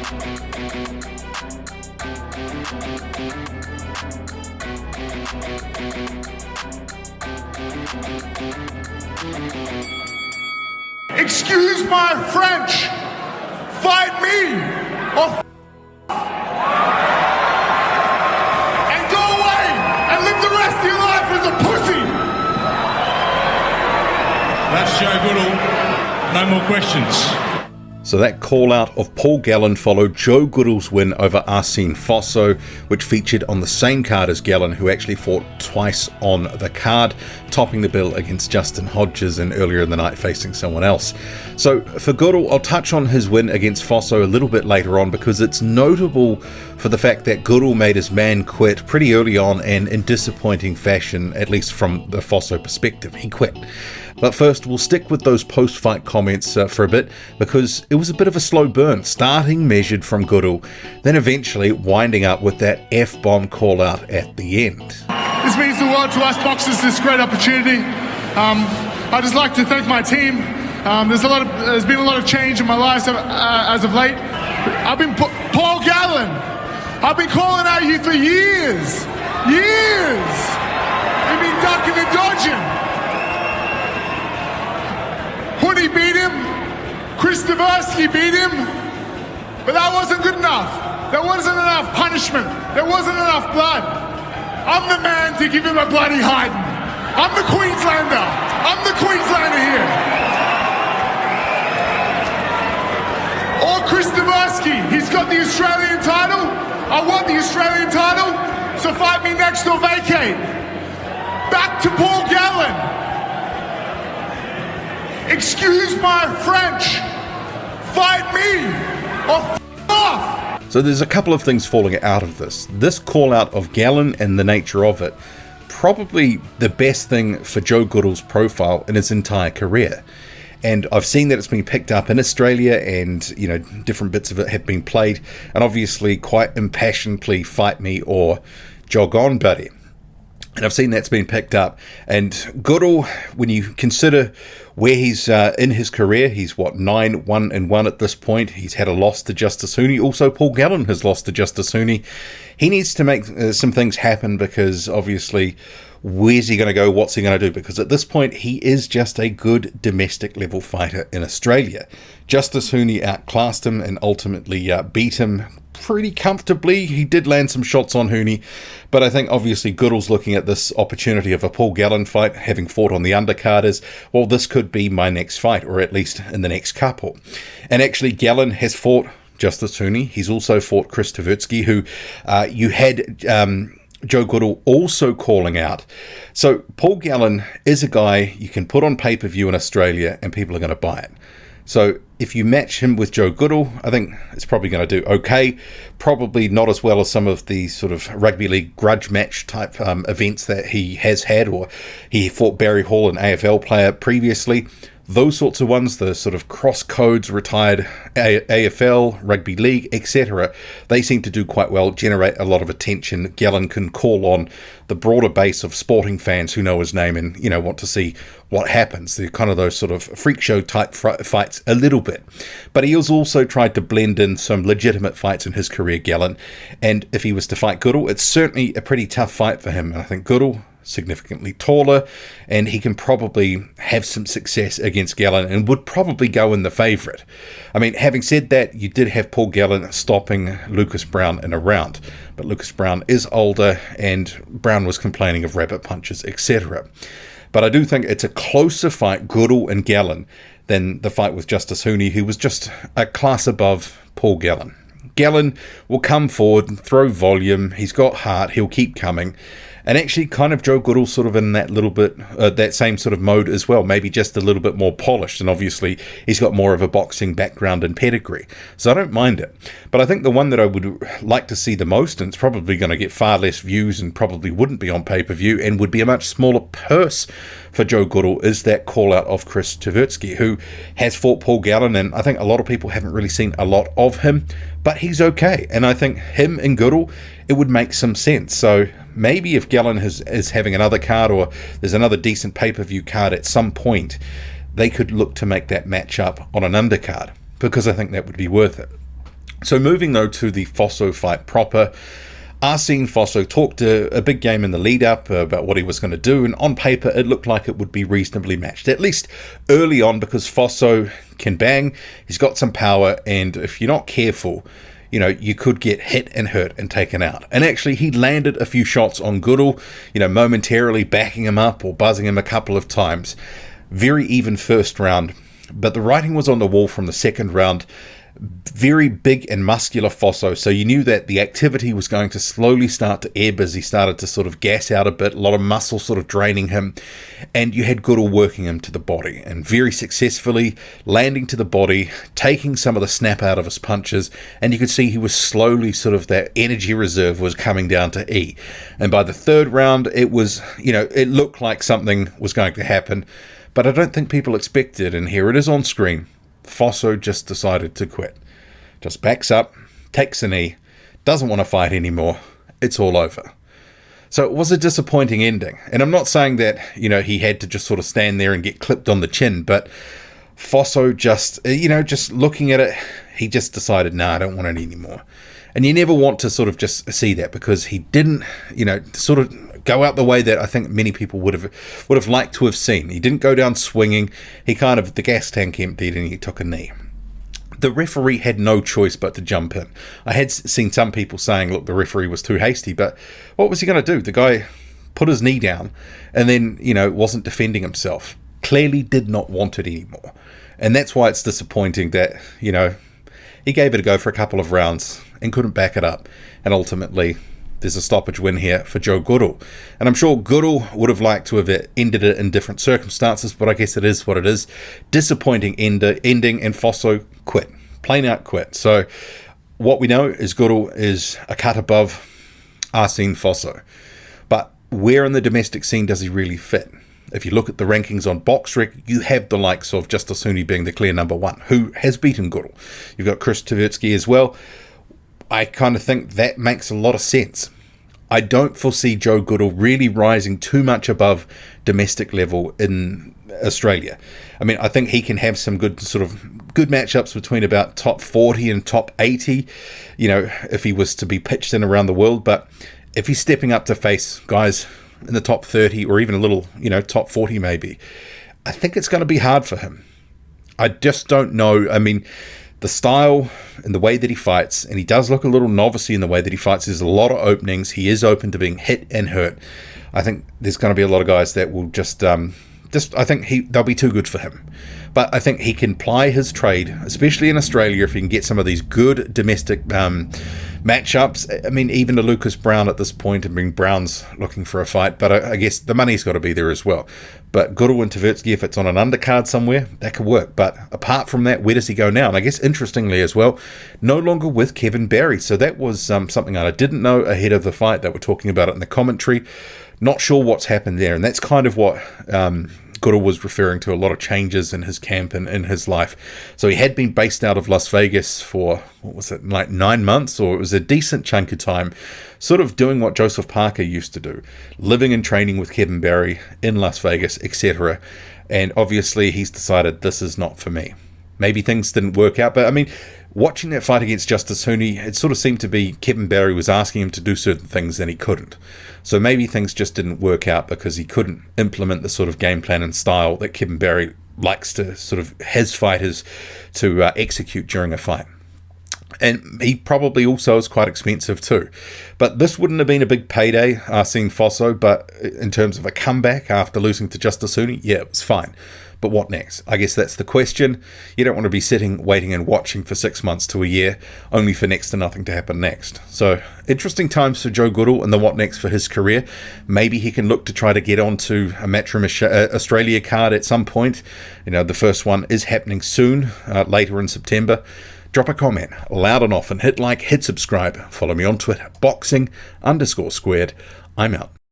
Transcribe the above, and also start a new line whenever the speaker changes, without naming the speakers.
Excuse my French. Fight me or and go away and live the rest of your life as a pussy.
That's Joe Goodall. No more questions.
So that call out of Paul Gallen followed Joe Goodall's win over Arsene Fosso, which featured on the same card as Gallen, who actually fought twice on the card, topping the bill against Justin Hodges and earlier in the night facing someone else. So for Goodall, I'll touch on his win against Fosso a little bit later on, because it's notable for the fact that Goodall made his man quit pretty early on and in disappointing fashion, at least from the Fosso perspective. He quit. But first, we'll stick with those post-fight comments for a bit, because it was a bit of a slow burn, starting measured from Goodall, then eventually winding up with that F-bomb call-out at the end.
This means the world to us boxers, this great opportunity. I'd just like to thank my team. There's been a lot of change in my life as of late. I've been Paul Gallen. I've been calling out you for years. You've been ducking and dodging. Hoodie beat him, Chris Tversky beat him, but that wasn't good enough. There wasn't enough punishment. There wasn't enough blood. I'm the man to give him a bloody hiding. I'm the Queenslander. I'm the Queenslander here. Or Chris Tversky. He's got the Australian title. I want the Australian title, so fight me next or vacate. Back to Paul Gallen. Excuse my French. Fight me or f*** off.
So there's a couple of things falling out of this. This call out of Gallen and the nature of it, probably the best thing for Joe Goodall's profile in his entire career. And I've seen that it's been picked up in Australia, and different bits of it have been played, and obviously quite impassioned plea, fight me or jog on, buddy. And I've seen that's been picked up. And Goodall, when you consider where he's in his career, he's 9-1-1 at this point. He's had a loss to Justice Hooney. Also, Paul Gallen has lost to Justice Hooney. He needs to make some things happen, because obviously, where's he going to go? What's he going to do? Because at this point, he is just a good domestic level fighter in Australia. Justice Hooney outclassed him and ultimately beat him pretty comfortably. He did land some shots on Hooney, but I think obviously Goodall's looking at this opportunity of a Paul Gallen fight, having fought on the undercard, as well, this could be my next fight, or at least in the next couple. And actually, Gallen has fought Justice Hooney. He's also fought Chris Tversky, who you had Joe Goodall also calling out. So Paul Gallen is a guy you can put on pay-per-view in Australia and people are going to buy it. So if you match him with Joe Goodall, I think it's probably going to do okay. Probably not as well as some of the sort of rugby league grudge match type events that he has had, or he fought Barry Hall, an AFL player, previously. Those sorts of ones, the sort of cross codes, retired AFL, rugby league, etc., they seem to do quite well, generate a lot of attention. Gallen can call on the broader base of sporting fans who know his name and, want to see what happens. They're kind of those sort of freak show type fights a little bit. But he has also tried to blend in some legitimate fights in his career, Gallen. And if he was to fight Goodall, it's certainly a pretty tough fight for him. And I think Goodall, significantly taller, and he can probably have some success against Gallen and would probably go in the favourite. I mean, having said that, you did have Paul Gallen stopping Lucas Browne in a round, but Lucas Browne is older and Browne was complaining of rabbit punches, etc. But I do think it's a closer fight, Goodall and Gallen, than the fight with Justice Hooney, who was just a class above Paul Gallen. Gallen will come forward and throw volume. He's got heart. He'll keep coming. And actually, kind of Joe Goodall sort of in that little bit, that same sort of mode as well, maybe just a little bit more polished. And obviously, he's got more of a boxing background and pedigree. So I don't mind it. But I think the one that I would like to see the most, and it's probably going to get far less views and probably wouldn't be on pay-per-view and would be a much smaller purse for Joe Goodall, is that call-out of Chris Tversky, who has fought Paul Gallen. And I think a lot of people haven't really seen a lot of him, but he's okay. And I think him and Goodall, it would make some sense. So maybe if Gallen is having another card, or there's another decent pay-per-view card at some point, they could look to make that match up on an undercard, because I think that would be worth it. So moving though to the Fosso fight proper, Arsene Fosso talked a big game in the lead up about what he was going to do, and on paper it looked like it would be reasonably matched, at least early on, because Fosso can bang, he's got some power, and if you're not careful, you know, you could get hit and hurt and taken out. And actually he landed a few shots on Goodall, you know, momentarily backing him up or buzzing him a couple of times. Very even first round, but the writing was on the wall from the second round. Very big and muscular Fosso, so you knew that the activity was going to slowly start to ebb as he started to sort of gas out a bit, a lot of muscle sort of draining him, and you had Goodall working him to the body, and very successfully landing to the body, taking some of the snap out of his punches, and you could see he was slowly sort of, that energy reserve was coming down to E. And by the third round, it was, you know, it looked like something was going to happen, but I don't think people expected, and here it is on screen. Fosso just decided to quit. Just backs up, takes a knee, doesn't want to fight anymore. It's all over. So it was a disappointing ending. And I'm not saying that, you know, he had to just sort of stand there and get clipped on the chin, but Fosso just, you know, just looking at it, he just decided, nah, I don't want it anymore. And you never want to sort of just see that, because he didn't, you know, sort of go out the way that I think many people would have liked to have seen. He didn't go down swinging. He kind of, the gas tank emptied and he took a knee. The referee had no choice but to jump in. I had seen some people saying, look, the referee was too hasty, but what was he going to do? The guy put his knee down and then, you know, wasn't defending himself. Clearly did not want it anymore. And that's why it's disappointing that, you know, he gave it a go for a couple of rounds and couldn't back it up. And ultimately, there's a stoppage win here for Joe Goodall. And I'm sure Goodall would have liked to have ended it in different circumstances, but I guess it is what it is. Disappointing ending, and Fosso quit. Plain out quit. So what we know is Goodall is a cut above Arsene Fosso. But where in the domestic scene does he really fit? If you look at the rankings on BoxRec, you have the likes of Justasuni being the clear number one, who has beaten Goodall. You've got Chris Tversky as well. I kind of think that makes a lot of sense. I don't foresee Joe Goodall really rising too much above domestic level in Australia. I mean, I think he can have some good matchups between about top 40 and top 80, you know, if he was to be pitched in around the world. But if he's stepping up to face guys in the top 30 or even a little, you know, top 40 maybe, I think it's going to be hard for him. I just don't know. I mean, the style and the way that he fights, and he does look a little novice in the way that he fights. There's a lot of openings. He is open to being hit and hurt. I think there's going to be a lot of guys that will just I think they'll be too good for him. But I think he can ply his trade, especially in Australia, if he can get some of these good domestic matchups. I mean, even to Lucas Brown at this point, and being Brown's looking for a fight, but I guess the money's got to be there as well. But Goodall and Tversky, if it's on an undercard somewhere, that could work. But apart from that, where does he go now? And I guess interestingly as well, no longer with Kevin Barry. So that was something I didn't know ahead of the fight. That we're talking about it in the commentary. Not sure what's happened there. And that's kind of what Goodall was referring to, a lot of changes in his camp and in his life. So he had been based out of Las Vegas for, what was it, like 9 months, or it was a decent chunk of time, sort of doing what Joseph Parker used to do, living and training with Kevin Barry in Las Vegas, etc. And obviously he's decided this is not for me. Maybe things didn't work out, but I mean, watching that fight against Justasuni, it sort of seemed to be Kevin Barry was asking him to do certain things and he couldn't. So maybe things just didn't work out because he couldn't implement the sort of game plan and style that Kevin Barry likes to sort of his fighters to execute during a fight. And he probably also is quite expensive too. But this wouldn't have been a big payday, Arsene Fosso, but in terms of a comeback after losing to Justasuni, yeah, it was fine. But what next? I guess that's the question. You don't want to be sitting, waiting and watching for 6 months to a year, only for next to nothing to happen next. So, interesting times for Joe Goodall and the what next for his career. Maybe he can look to try to get onto a Matchroom Australia card at some point. You know, the first one is happening soon, later in September. Drop a comment, loud and often, hit like, hit subscribe, follow me on Twitter, boxing_squared. I'm out.